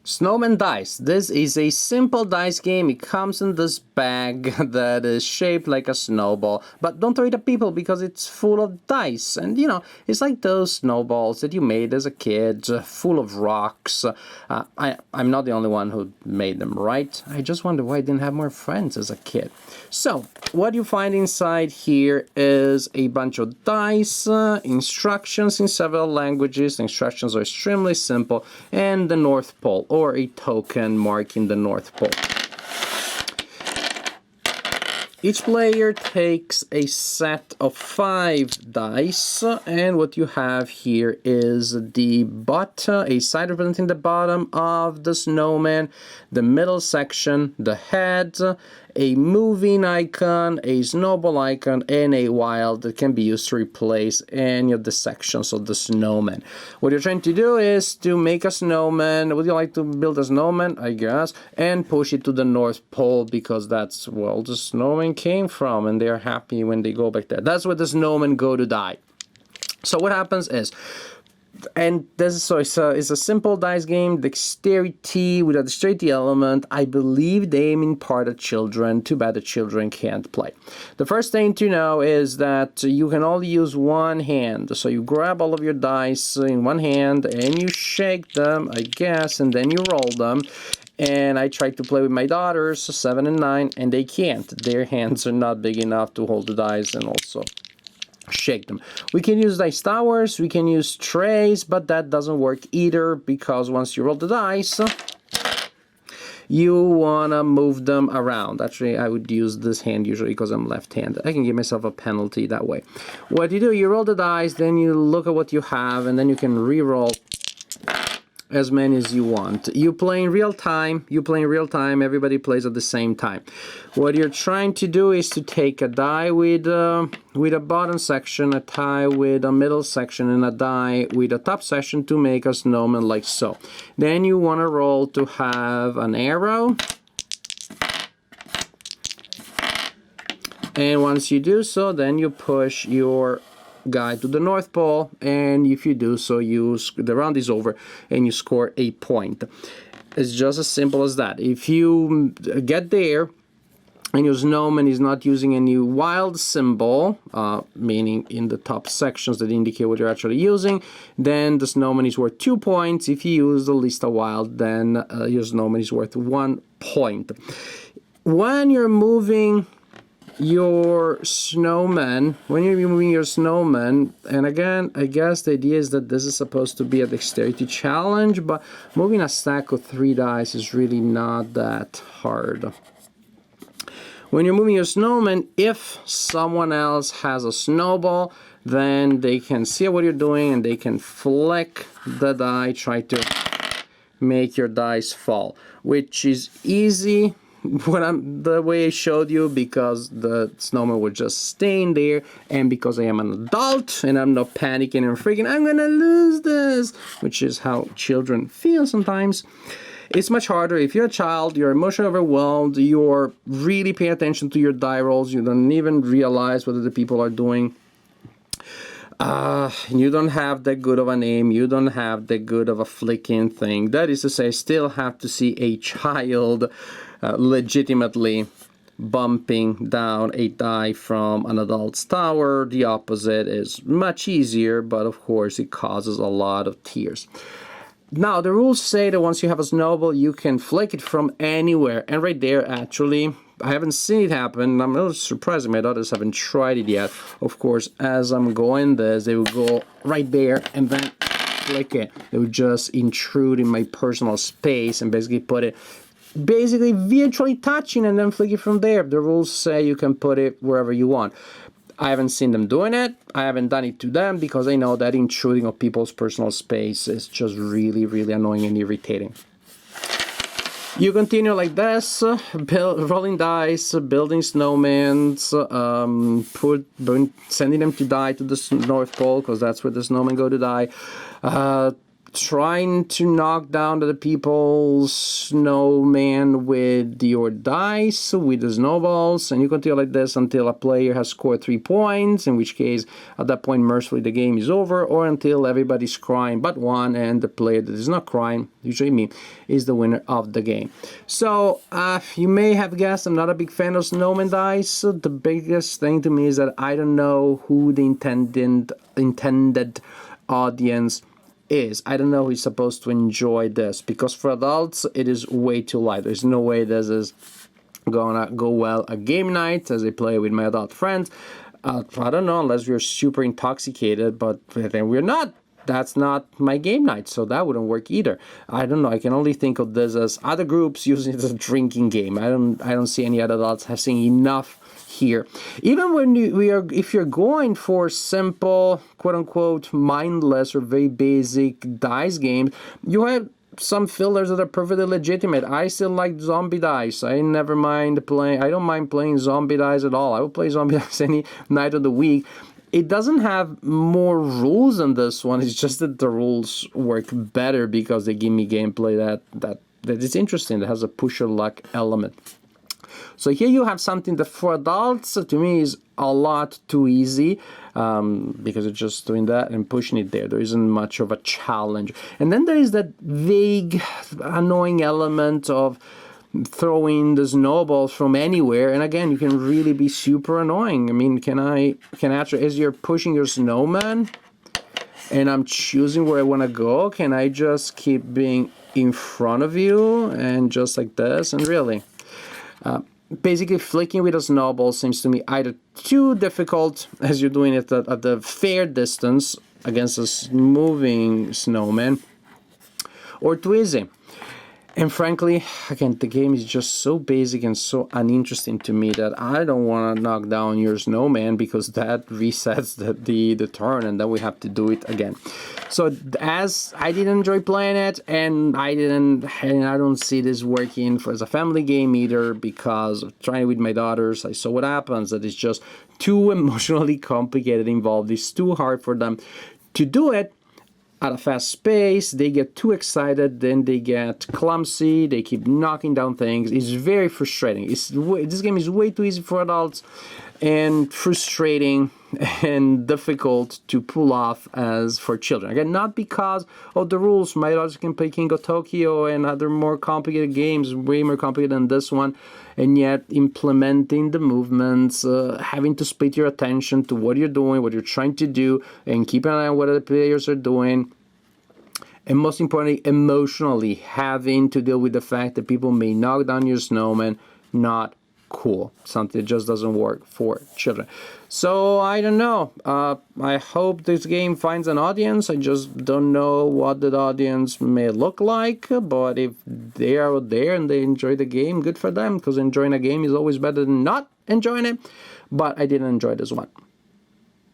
Snowman dice. This is a simple dice game. It comes in this bag that is shaped like a snowball. But don't throw it at people because it's full of dice. And you know, it's like those snowballs that you made as a kid, full of rocks. I'm not the only one who made them, right? I just wonder why I didn't have more friends as a kid. So, what you find inside here is a bunch of dice, instructions in several languages. The instructions are extremely simple, and the North Pole, or a token marking the North Pole. Each player takes a set of 5 dice, and what you have here is the butt, a side representing the bottom of the snowman, the middle section, the head, a moving icon, a snowball icon, and a wild that can be used to replace any of the sections of the snowman. What you're trying to do is to make a snowman. Would you like to build a snowman, I guess, and push it to the North Pole because that's where the snowman came from, and they're happy when they go back there. That's where the snowmen go to die. So what happens is, and this is it's a simple dice game, dexterity with a dexterity element. I believe they aim in part at children. Too bad the children can't play. The first thing to know is that you can only use one hand. So you grab all of your dice in one hand and you shake them, I guess, and then you roll them. And I tried to play with my daughters, 7 and 9, and they can't. Their hands are not big enough to hold the dice and also shake them. We can use dice towers, we can use trays, but that doesn't work either because once you roll the dice, you wanna move them around. Actually, I would use this hand usually because I'm left-handed. I can give myself a penalty that way. What you do, you roll the dice, then you look at what you have, and then you can re-roll as many as you want. You play in real time, everybody plays at the same time. What you're trying to do is to take a die with a bottom section, a die with a middle section, and a die with a top section to make a snowman like so. Then you want to roll to have an arrow. And once you do so, then you push your guy to the North Pole, and if you do so, the round is over and you score a point. It's just as simple as that. If you get there and your snowman is not using any wild symbol, meaning in the top sections that indicate what you're actually using, then the snowman is worth 2 points. If you use the list of wild, then your snowman is worth 1 point. When you're moving your snowman, and again, I guess the idea is that this is supposed to be a dexterity challenge, but moving a stack of 3 dice is really not that hard. When you're moving your snowman, if someone else has a snowball, then they can see what you're doing and they can flick the die, try to make your dice fall, which is easy the way I showed you, because the snowman was just staying there, and because I am an adult and I'm not panicking and freaking, I'm gonna lose this, which is how children feel sometimes. It's much harder. If you're a child, you're emotionally overwhelmed, you're really paying attention to your die rolls, you don't even realize what the people are doing. You don't have that good of an aim, you don't have that good of a flicking thing. That is to say, I still have to see a child legitimately bumping down a die from an adult's tower. The opposite is much easier, but of course it causes a lot of tears. Now, the rules say that once you have a snowball, you can flick it from anywhere. And right there, actually, I haven't seen it happen. I'm a little surprised my daughters haven't tried it yet. Of course, as I'm going this, they will go right there and then flick it. They would just intrude in my personal space and basically put it virtually touching and then flick it from there. The rules say you can put it wherever you want. I haven't seen them doing it. I haven't done it to them because I know that intruding on people's personal space is just really, really annoying and irritating. You continue like this, rolling dice, building snowmen, sending them to die to the North Pole because that's where the snowmen go to die. trying to knock down the people's snowman with your dice, with the snowballs, and you continue like this until a player has scored 3 points, in which case, at that point, mercifully, the game is over, or until everybody's crying but one, and the player that is not crying, usually me, is the winner of the game. So, you may have guessed I'm not a big fan of snowman dice. The biggest thing to me is that I don't know who the intended audience is. I don't know who's supposed to enjoy this, because for adults it is way too light. There's no way this is gonna go well at game night as I play with my adult friends. I don't know, unless we're super intoxicated, but then we're not. That's not my game night, so that wouldn't work either. I don't know. I can only think of this as other groups using it as a drinking game. I don't see any other adults having enough here. Even when if you're going for simple, quote-unquote, mindless or very basic dice games, you have some fillers that are perfectly legitimate. I still like zombie dice. I don't mind playing zombie dice at all. I will play zombie dice any night of the week. It doesn't have more rules than this one. It's just that the rules work better because they give me gameplay that is interesting, that has a push your luck element. So here you have something that for adults, to me, is a lot too easy, because it's just doing that and pushing it there. There isn't much of a challenge. And then there is that vague, annoying element of throwing the snowballs from anywhere, and again, you can really be super annoying. I mean, can I actually, as you're pushing your snowman and I'm choosing where I want to go, can I just keep being in front of you and just like this? And really, basically flicking with a snowball seems to me either too difficult as you're doing it at the fair distance against a moving snowman, or too easy. And frankly, again, the game is just so basic and so uninteresting to me that I don't want to knock down your snowman, because that resets the turn and then we have to do it again. So as I didn't enjoy playing it, and I don't see this working as a family game either, because of trying it with my daughters, I saw what happens, that it's just too emotionally complicated involved. It's too hard for them to do it at a fast pace. They get too excited, then they get clumsy, they keep knocking down things. It's very frustrating. This game is way too easy for adults, and frustrating and difficult to pull off as for children. Again, not because of the rules. My daughters can play King of Tokyo and other more complicated games, way more complicated than this one, and yet implementing the movements, having to split your attention to what you're doing, what you're trying to do, and keeping an eye on what the players are doing. And most importantly, emotionally, having to deal with the fact that people may knock down your snowman. Not cool. Something that just doesn't work for children. So I don't know. I hope this game finds an audience. I just don't know what that audience may look like. But if they are out there and they enjoy the game, good for them, because enjoying a game is always better than not enjoying it. But I didn't enjoy this one.